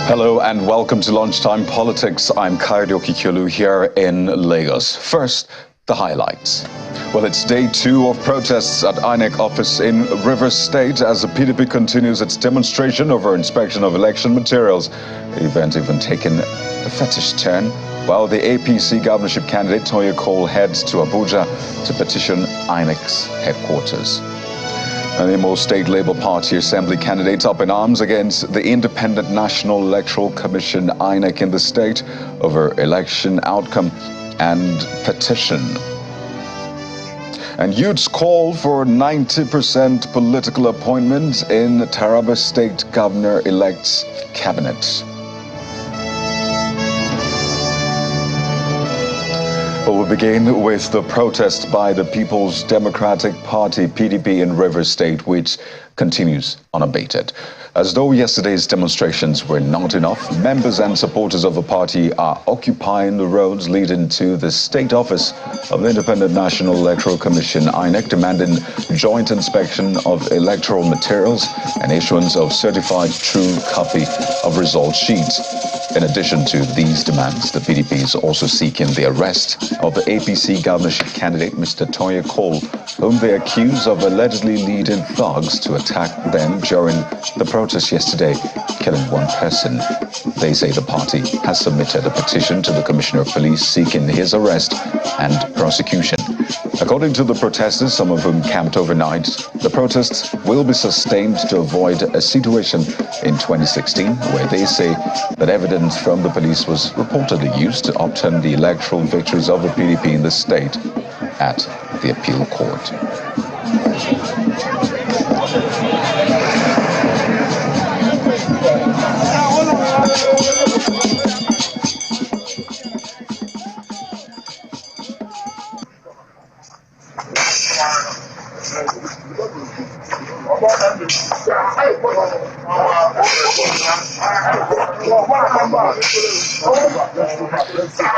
Hello and welcome to Lunchtime Politics. I'm Kayode Okikiolu here in Lagos. First, the highlights. Well, it's day 2 of protests at INEC office in Rivers State as the PDP continues its demonstration over inspection of election materials. The event even taken a fetish turn while the APC governorship candidate Toye Cole heads to Abuja to petition INEC's headquarters. And the Imo State Labour Party Assembly candidates up in arms against the Independent National Electoral Commission, INEC, in the state over election outcome and petition. And youths call for 90% political appointments in Taraba State Governor-elect's cabinet. Well, we'll begin with the protest by the People's Democratic Party, PDP, in Rivers State, which continues unabated. As though yesterday's demonstrations were not enough, members and supporters of the party are occupying the roads leading to the state office of the Independent National Electoral Commission, INEC, demanding joint inspection of electoral materials and issuance of certified true copy of result sheets. In addition to these demands, the PDP is also seeking the arrest of the APC governorship candidate, Mr. Toye Cole, whom they accuse of allegedly leading thugs to attack them during the protest yesterday, killing one person. They say the party has submitted a petition to the Commissioner of Police seeking his arrest and prosecution. According to the protesters, some of whom camped overnight, the protests will be sustained to avoid a situation in 2016 where they say that evidence from the police was reportedly used to overturn the electoral victories of the PDP in the state at the appeal court.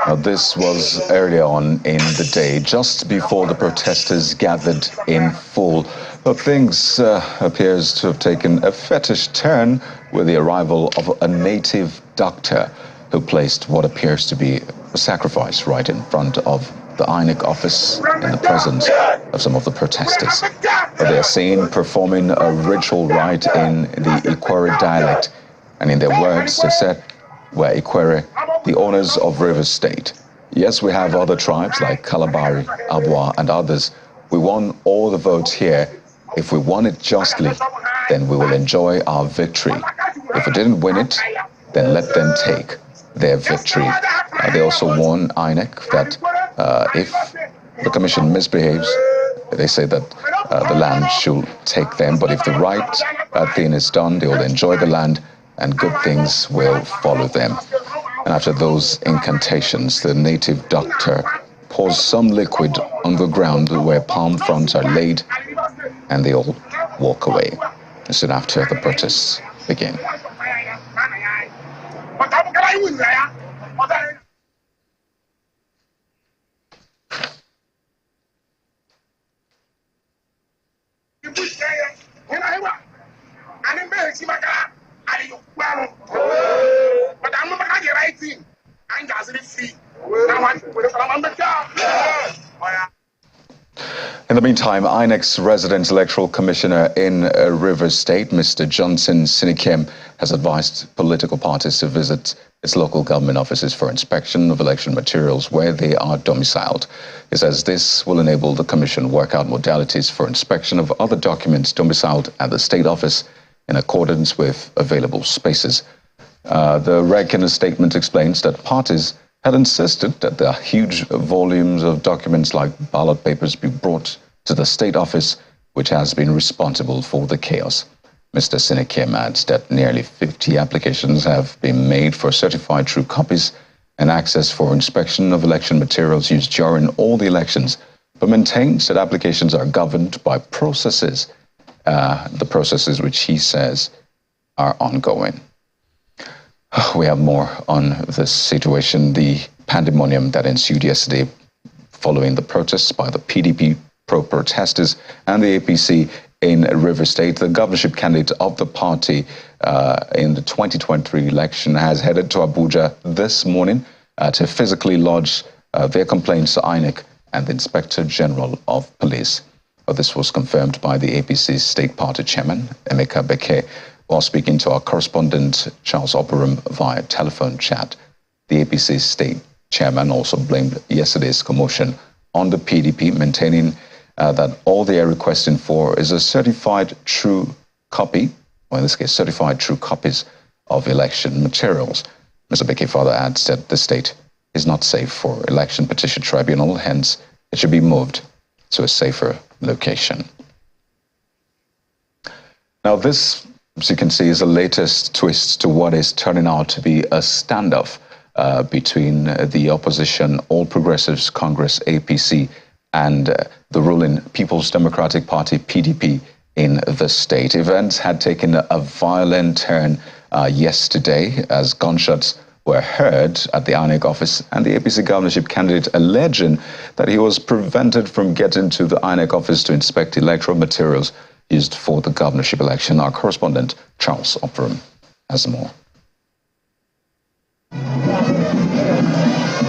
Now, this was earlier on in the day, just before the protesters gathered in full. But things appears to have taken a fetish turn with the arrival of a native doctor who placed what appears to be a sacrifice right in front of the INEC office in the presence of some of the protesters. They are seen performing a ritual rite in the Ikwere dialect. And in their words, they said, "We're Ikwere, the owners of Rivers State. Yes, we have other tribes like Kalabari, Abwa, and others. We won all the votes here. If we won it justly, then we will enjoy our victory. If we didn't win it, then let them take their victory." They also warn INEC that if the commission misbehaves, they say that the land should take them. But if the right thing is done, they will enjoy the land and good things will follow them. And after those incantations, the native doctor pours some liquid on the ground where palm fronds are laid, and they all walk away. Soon after, the protests begin. In the meantime, INEC's resident electoral commissioner in Rivers State, Mr. Johnson Sinikem, has advised political parties to visit its local government offices for inspection of election materials where they are domiciled. He says this will enable the commission work out modalities for inspection of other documents domiciled at the state office in accordance with available spaces. The REC in a statement explains that parties had insisted that the huge volumes of documents like ballot papers be brought to the state office, which has been responsible for the chaos. Mr. Sinikem adds that nearly 50 applications have been made for certified true copies and access for inspection of election materials used during all the elections, but maintains that applications are governed by processes, the processes which he says are ongoing. We have more on this situation, the pandemonium that ensued yesterday following the protests by the PDP pro-protesters and the APC in River State. The governorship candidate of the party in the 2023 election has headed to Abuja this morning to physically lodge their complaints to INEC and the Inspector General of Police. This was confirmed by the APC State Party Chairman, Emeka Beke, while speaking to our correspondent, Charles Operum, via telephone chat. The APC State Chairman also blamed yesterday's commotion on the PDP, maintaining that all they are requesting for is a certified true copy, or in this case, certified true copies of election materials. Mr. Beke further adds that the state is not safe for election petition tribunal, hence it should be moved to a safer location. Now this, as you can see, is the latest twist to what is turning out to be a standoff between the opposition All Progressives Congress APC and the ruling People's Democratic Party PDP in the state. Events had taken a violent turn yesterday as gunshots were heard at the INEC office, and the APC governorship candidate alleging that he was prevented from getting to the INEC office to inspect electoral materials used for the governorship election. Our correspondent, Charles Operum, has more.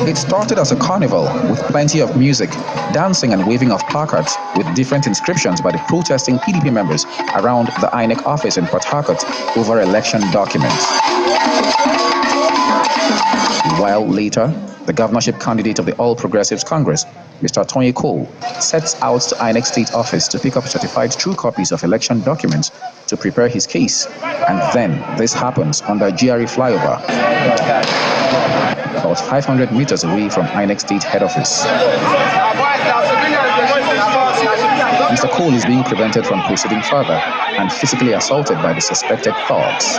It started as a carnival with plenty of music, dancing and waving of placards with different inscriptions by the protesting PDP members around the INEC office in Port Harcourt over election documents. While later, the governorship candidate of the All Progressives Congress, Mr. Tony Cole, sets out to INEC State Office to pick up certified true copies of election documents to prepare his case. And then this happens under GRE flyover, about 500 meters away from INEC State head office. Mr. Cole is being prevented from proceeding further and physically assaulted by the suspected thugs.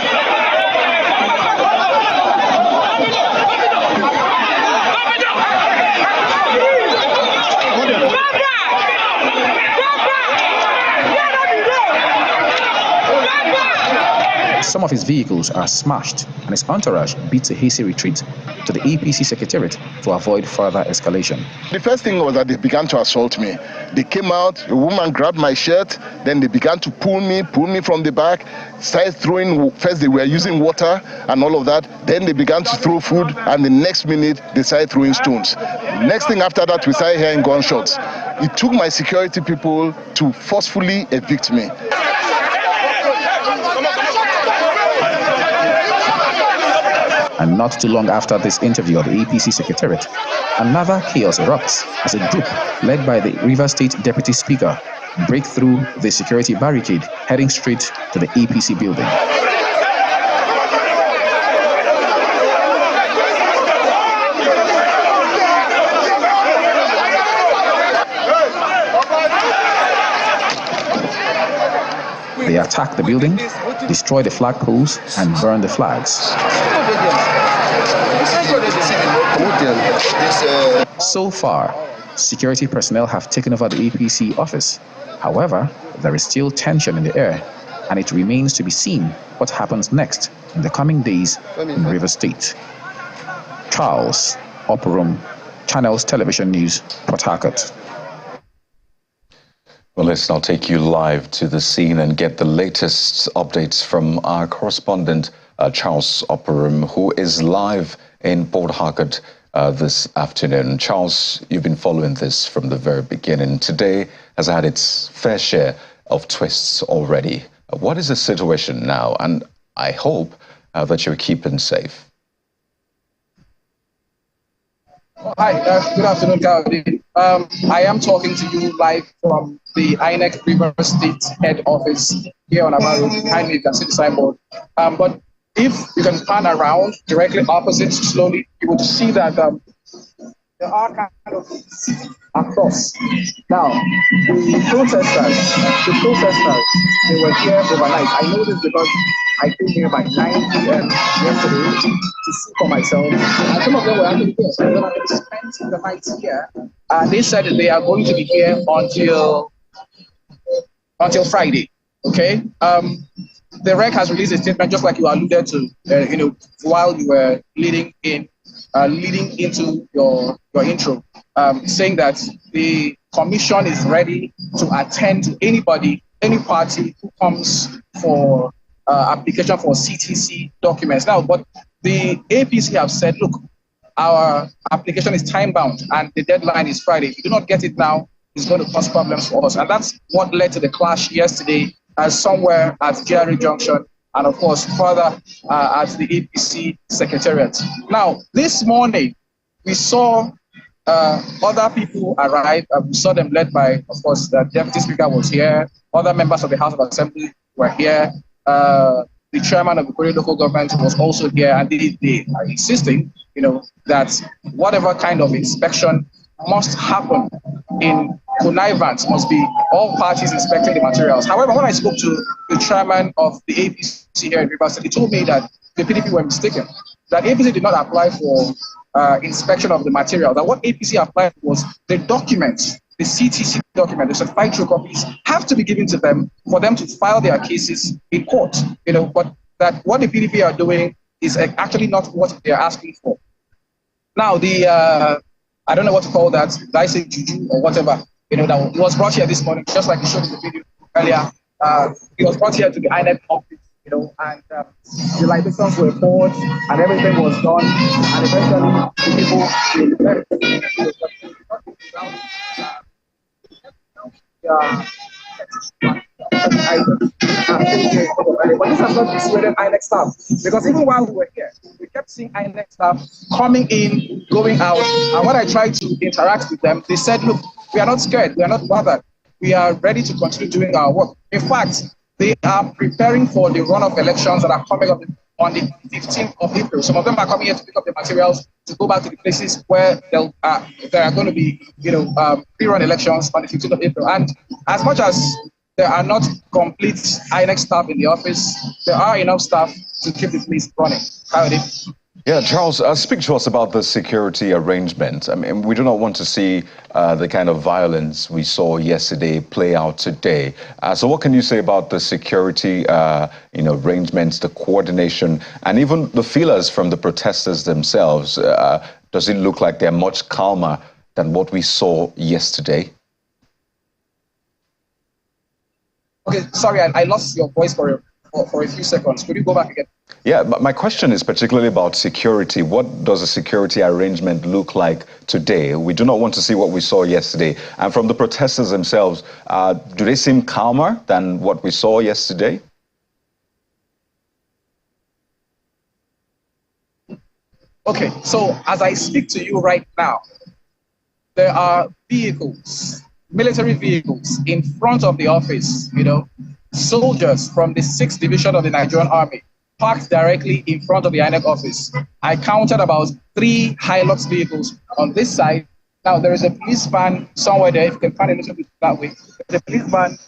Some of his vehicles are smashed and his entourage beats a hasty retreat to the APC secretariat to avoid further escalation. The first thing was that they began to assault me. They came out, a woman grabbed my shirt, then they began to pull me from the back, started throwing, first they were using water and all of that, then they began to throw food, and the next minute they started throwing stones. Next thing after that, we started hearing gunshots. It took my security people to forcefully evict me. And not too long after this interview at the APC Secretariat, another chaos erupts as a group led by the River State Deputy Speaker break through the security barricade heading straight to the APC building. They attack the building, destroy the flagpoles, and burn the flags. So far, security personnel have taken over the APC office. However, there is still tension in the air, and it remains to be seen what happens next in the coming days in River State. Charles Operum, Channels Television News, Port Harcourt. Well, let's now take you live to the scene and get the latest updates from our correspondent, Charles Operum, who is live in Port Harcourt this afternoon. Charles, you've been following this from the very beginning. Today has had its fair share of twists already. What is the situation now? And I hope that you're keeping safe. Hi, good afternoon, Calvin. I am talking to you live from the INEC River State head office here on Aba Road. Kindly, you can see the signboard. But if you can pan around directly opposite slowly, you will see that there are kind of across. Now, the protesters, they were here overnight. I know this because I came here by 9 p.m. yesterday to see for myself. And some of them were actually here. So they spent the night here. They said that they are going to be here until Friday. Okay? The REC has released a statement, just like you alluded to, while you were leading into your intro, saying that the commission is ready to attend to anybody any party who comes for application for CTC documents. Now, but the APC have said, look, our application is time bound and the deadline is Friday. If you do not get it now, it's going to cause problems for us. And that's what led to the clash yesterday somewhere at GRA Junction and, of course, further at the APC Secretariat. Now, this morning, we saw other people arrive. We saw them led by, of course, the Deputy Speaker was here. Other members of the House of Assembly were here. The chairman of the Korean local government was also here, and they are insisting, that whatever kind of inspection must happen in connivance must be all parties inspecting the materials. However, when I spoke to the chairman of the APC here in Rivers State, he told me that the PDP were mistaken, that APC did not apply for inspection of the material, that what APC applied was the documents, the CTC document, the certified true copies, have to be given to them for them to file their cases in court. But that what the PDP are doing is actually not what they're asking for. Now, I don't know what to call that, did I say juju or whatever, that was brought here this morning, just like you showed in the video earlier. It was brought here to the INEC office, and the libations were poured and everything was done, and eventually the but this has not dissuaded INEC staff, because even while we were here, we kept seeing INEC staff coming in, going out, and when I tried to interact with them, they said, look, we are not scared, we are not bothered, we are ready to continue doing our work. In fact, they are preparing for the runoff elections that are coming up on the 15th of April. Some of them are coming here to pick up the materials to go back to the places where there are going to be, pre-run elections on the 15th of April. And as much as there are not complete INEC staff in the office, there are enough staff to keep the place running. Yeah, Charles, speak to us about the security arrangement. I mean, we do not want to see the kind of violence we saw yesterday play out today. So what can you say about the security arrangements, the coordination, and even the feelers from the protesters themselves? Does it look like they're much calmer than what we saw yesterday? Okay, sorry, I lost your voice for a few seconds. Could you go back again? Yeah, my question is particularly about security. What does a security arrangement look like today? We do not want to see what we saw yesterday. And from the protesters themselves, do they seem calmer than what we saw yesterday? Okay, so as I speak to you right now, there are vehicles, military vehicles in front of the office, soldiers from the 6th Division of the Nigerian Army parked directly in front of the INEC office. I counted about 3 Hilux vehicles on this side. Now, there is a police van somewhere there, if you can find a little bit that way. There's a police van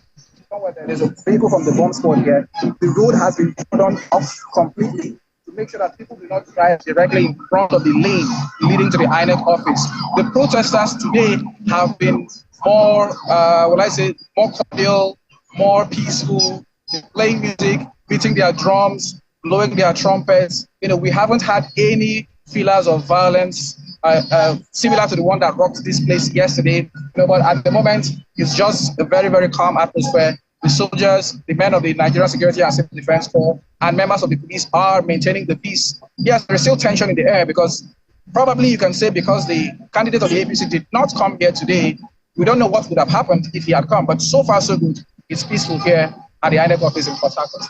somewhere there. There's a vehicle from the bomb squad here. The road has been done off completely to make sure that people do not drive directly in front of the lane leading to the INEC office. The protesters today have been more, more cordial, more peaceful. They're playing music, beating their drums, blowing their trumpets. We haven't had any feelers of violence similar to the one that rocked this place yesterday. But at the moment, it's just a very, very calm atmosphere. The soldiers, the men of the Nigerian Security and Civil Defense Corps, and members of the police are maintaining the peace. Yes, there is still tension in the air because probably you can say because the candidate of the APC did not come here today, we don't know what would have happened if he had come. But so far, so good. It's peaceful here at the INEC office in Port Harcourt.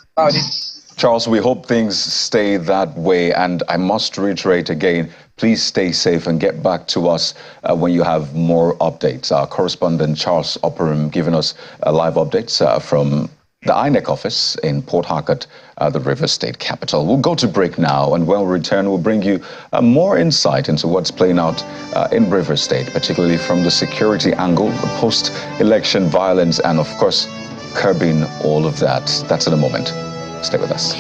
Charles, we hope things stay that way. And I must reiterate again, please stay safe and get back to us when you have more updates. Our correspondent, Charles Operum, giving us live updates from the INEC office in Port Harcourt, the Rivers State capital. We'll go to break now, and when we return, we'll bring you more insight into what's playing out in Rivers State, particularly from the security angle, the post-election violence, and of course, curbing all of that. That's in a moment. Stay with us.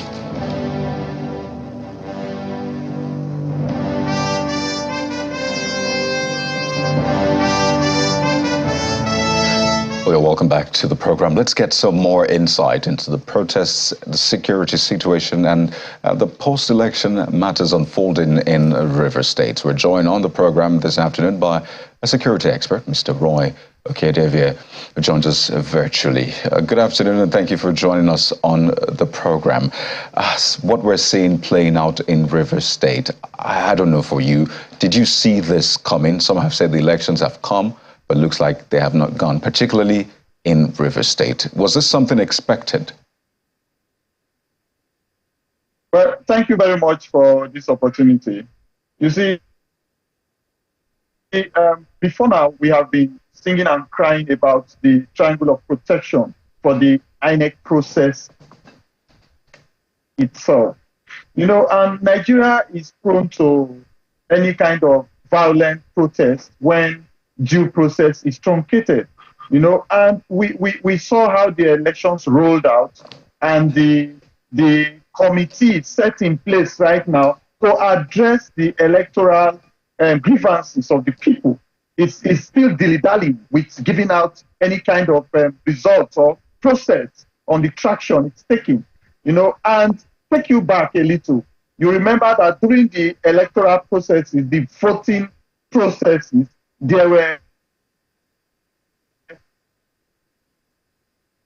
Well, welcome back to the program. Let's get some more insight into the protests, the security situation, and the post-election matters unfolding in River State. We're joined on the program this afternoon by a security expert, Mr. Roy Okedevie, who joins us virtually. Good afternoon, and thank you for joining us on the program. What we're seeing playing out in River State, I don't know for you, did you see this coming? Some have said the elections have come, but looks like they have not gone, particularly in River State. Was this something expected? Well, thank you very much for this opportunity. You see, before now, we have been singing and crying about the triangle of protection for the INEC process itself. You know, Nigeria is prone to any kind of violent protest when due process is truncated, you know, and we saw how the elections rolled out, and the committee set in place right now to address the electoral grievances of the people. It's still dilly-dally with giving out any kind of results or process on the traction it's taking, you know. And take you back a little, you remember that during the electoral processes, the voting processes, there were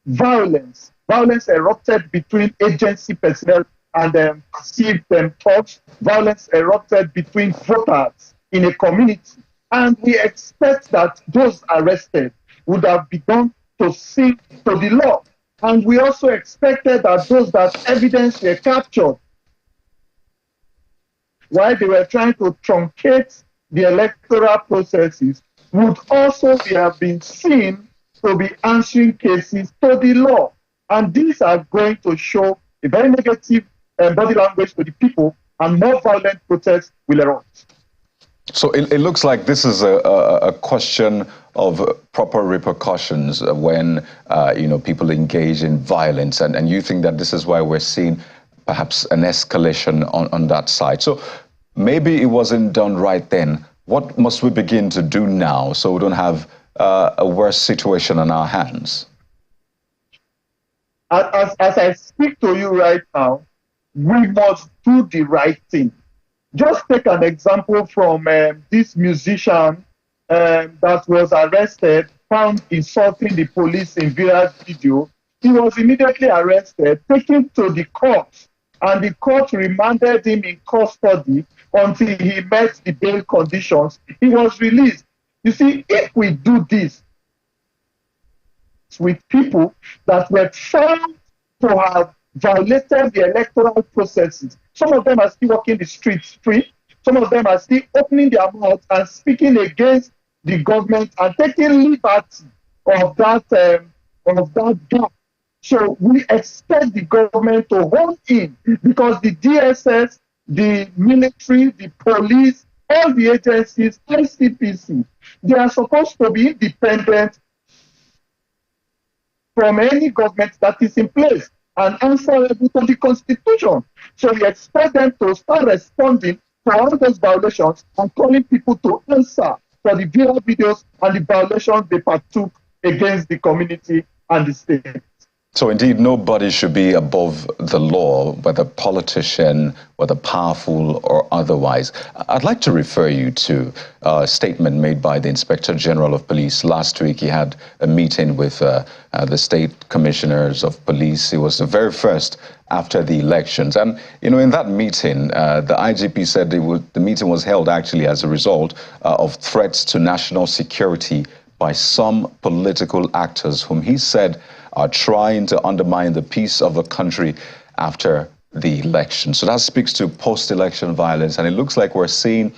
violence. Violence erupted between agency personnel and perceived thugs. Violence erupted between voters in a community. And we expect that those arrested would have begun to sink to the law. And we also expected that those that evidence were captured while they were trying to truncate the electoral processes would also have been seen to be answering cases to the law. And these are going to show a very negative body language to the people, and more violent protests will erupt. So it looks like this is a question of proper repercussions when people engage in violence, and you think that this is why we're seeing perhaps an escalation on that side. So maybe it wasn't done right then. What must we begin to do now so we don't have a worse situation on our hands? As I speak to you right now, we must do the right thing. Just take an example from this musician that was arrested, found insulting the police in various video. He was immediately arrested, taken to the court, and the court remanded him in custody until he met the bail conditions. He was released. You see, if we do this with people that were found to have violated the electoral processes, some of them are still walking the streets free. Some of them are still opening their mouth and speaking against the government and taking liberty of that gap. So we expect the government to hold in, because the DSS, the military, the police, all the agencies, ICPC, they are supposed to be independent from any government that is in place and answerable to the Constitution. So we expect them to start responding to all those violations and calling people to answer for the viral videos and the violations they partook against the community and the state. So indeed, nobody should be above the law, whether politician, whether powerful or otherwise. I'd like to refer you to a statement made by the Inspector General of Police. Last week, he had a meeting with the state commissioners of police. It was the very first after the elections. And, you know, in that meeting, the IGP said the meeting was held actually as a result of threats to national security by some political actors whom he said are trying to undermine the peace of the country after the election. So that speaks to post-election violence, and it looks like we're seeing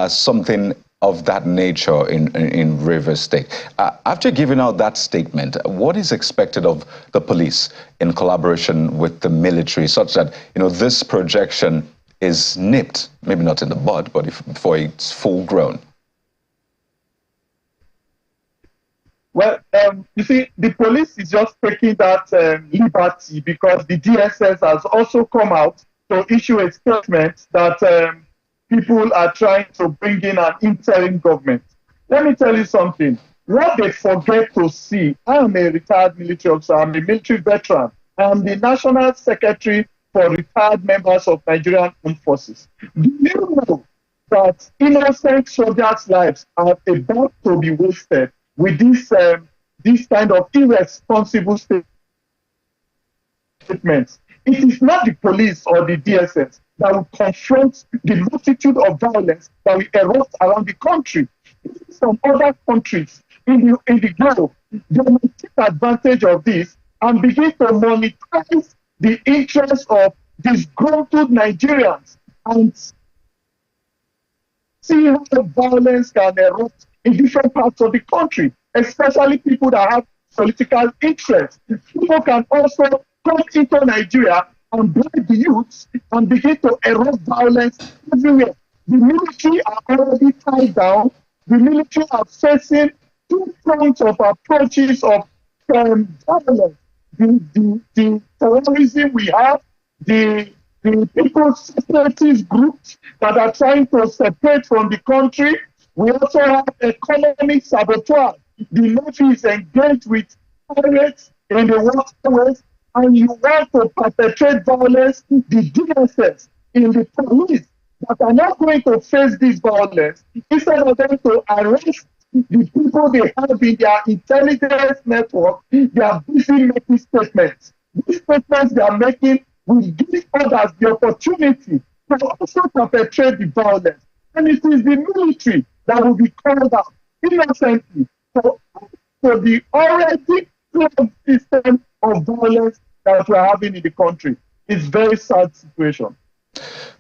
something of that nature in River State. After giving out that statement, what is expected of the police in collaboration with the military, such that, you know, this projection is nipped, maybe not in the bud, but before it's full grown? Well, you see, the police is just taking that liberty because the DSS has also come out to issue a statement that people are trying to bring in an interim government. Let me tell you something. what they forget to see, I am a retired military officer, I'm a military veteran, I'm the National Secretary for Retired Members of Nigerian Armed Forces. Do you know that innocent soldiers' lives are about to be wasted with this kind of irresponsible statements? It is not the police or the DSS that will confront the multitude of violence that will erupt around the country. Some other countries in the globe, they will take advantage of this and begin to monetize the interests of disgruntled Nigerians and see how violence can erupt in different parts of the country, especially people that have political interests. People can also come into Nigeria and bribe the youths and begin to erupt violence everywhere. The military are already tied down. The military are facing two fronts of approaches of violence. The terrorism we have, the people's separatist groups that are trying to separate from the country. We also have economic sabotage. The Navy is engaged with pirates in the waterways, and you want to perpetrate violence, the DSS in the police that are not going to face this violence, instead of them to arrest the people they have in their intelligence network, they are busy making statements. These statements they are making will give others the opportunity to also perpetrate the violence. And it is the military that will be called out innocently for the already closed system of violence that we're having in the country. It's a very sad situation.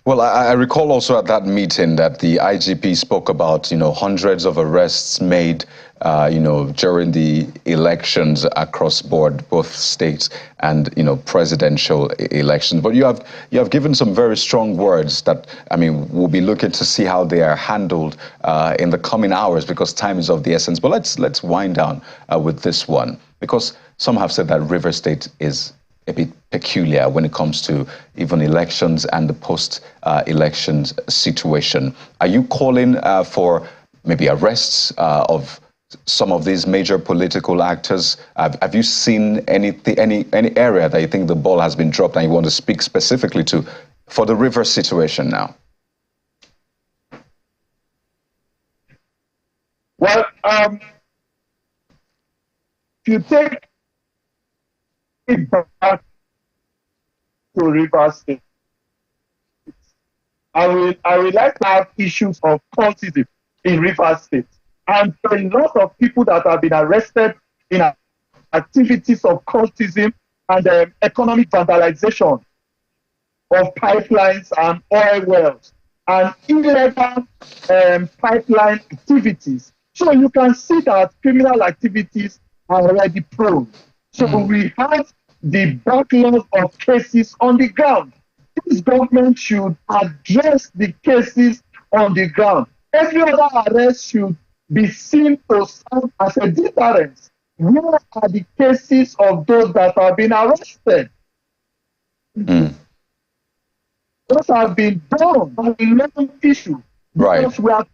Well, I recall also at that meeting that the IGP spoke about, hundreds of arrests made, during the elections across board, both states and, presidential elections. But you have given some very strong words that, we'll be looking to see how they are handled in the coming hours because time is of the essence. But let's wind down with this one, because some have said that River State is a bit peculiar when it comes to even elections and the post-elections situation. Are you calling for maybe arrests of some of these major political actors? Have you seen any area that you think the ball has been dropped and you want to speak specifically to for the River situation now? Well, if you take back to River State, I would like to have issues of cultism in River State. And a lot of people that have been arrested in activities of cultism and economic vandalization of pipelines and oil wells and illegal pipeline activities. So you can see that criminal activities are already prone. So we have the backlog of cases on the ground. This government should address the cases on the ground. Every other arrest should be seen to serve as a deterrence. Where are the cases of those that have been arrested? Those have been done by a long issue. Right. Because we are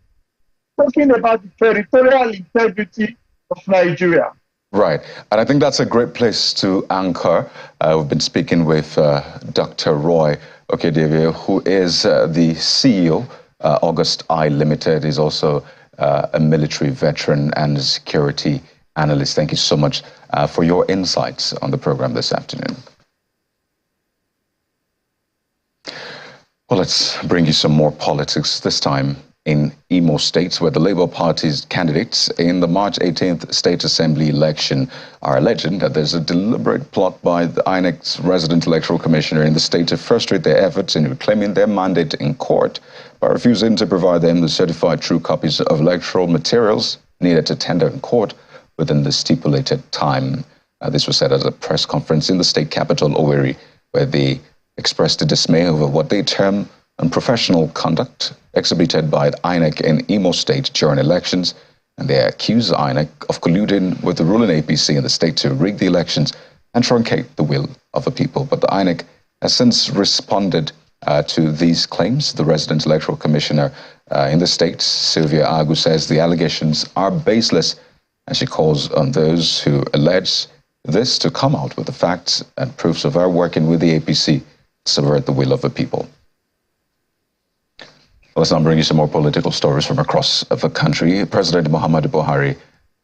talking about the territorial integrity of Nigeria. Right. And I think that's a great place to anchor. We've been speaking with Dr. Roy Okedebe, who is the CEO, August I Limited. He's also a military veteran and a security analyst. Thank you so much for your insights on the program this afternoon. Well, let's bring you some more politics, this time in Imo State, where the Labour Party's candidates in the March 18th State Assembly election are alleging that there's a deliberate plot by the INEC's resident electoral commissioner in the state to frustrate their efforts in reclaiming their mandate in court by refusing to provide them the certified true copies of electoral materials needed to tender in court within the stipulated time. This was said at a press conference in the state capital, Owerri, where they expressed a dismay over what they term unprofessional conduct exhibited by the INEC in Imo State during elections, and they accuse INEC of colluding with the ruling APC in the state to rig the elections and truncate the will of the people. But the INEC has since responded to these claims. The resident electoral commissioner in the state, Sylvia Agu, says the allegations are baseless and she calls on those who allege this to come out with the facts and proofs of her working with the APC to subvert the will of the people. Let's now bring you some more political stories from across the country. President Muhammadu Buhari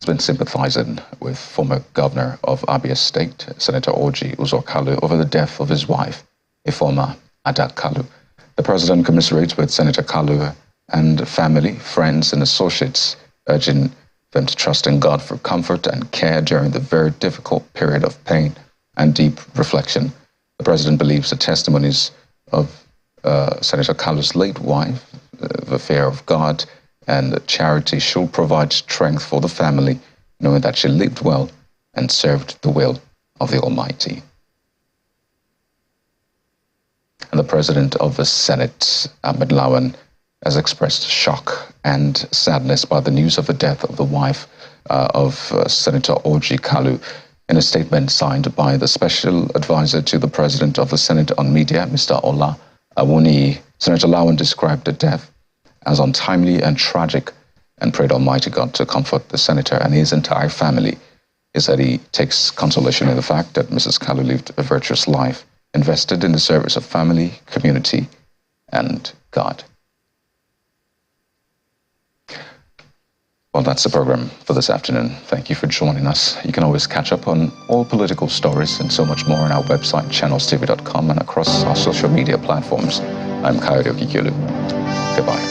has been sympathizing with former governor of Abia State, Senator Orji Uzor Kalu, over the death of his wife, Ifeoma Ada Kalu. The president commiserates with Senator Kalu and family, friends, and associates, urging them to trust in God for comfort and care during the very difficult period of pain and deep reflection. The president believes the testimonies of Senator Kalu's late wife, the fear of God and charity, should provide strength for the family, knowing that she lived well and served the will of the Almighty. And the president of the Senate, Ahmed Lawan, has expressed shock and sadness by the news of the death of the wife of Senator Orji Kalu. In a statement signed by the special advisor to the president of the Senate on Media, Mr. Ola Awuni, Senator Lawan described the death as untimely and tragic and prayed Almighty God to comfort the senator and his entire family. He said he takes consolation in the fact that Mrs. Kalu lived a virtuous life, invested in the service of family, community, and God. Well, that's the program for this afternoon. Thank you for joining us. You can always catch up on all political stories and so much more on our website, channelstv.com, and across our social media platforms. I'm Coyote Okikulu. Goodbye.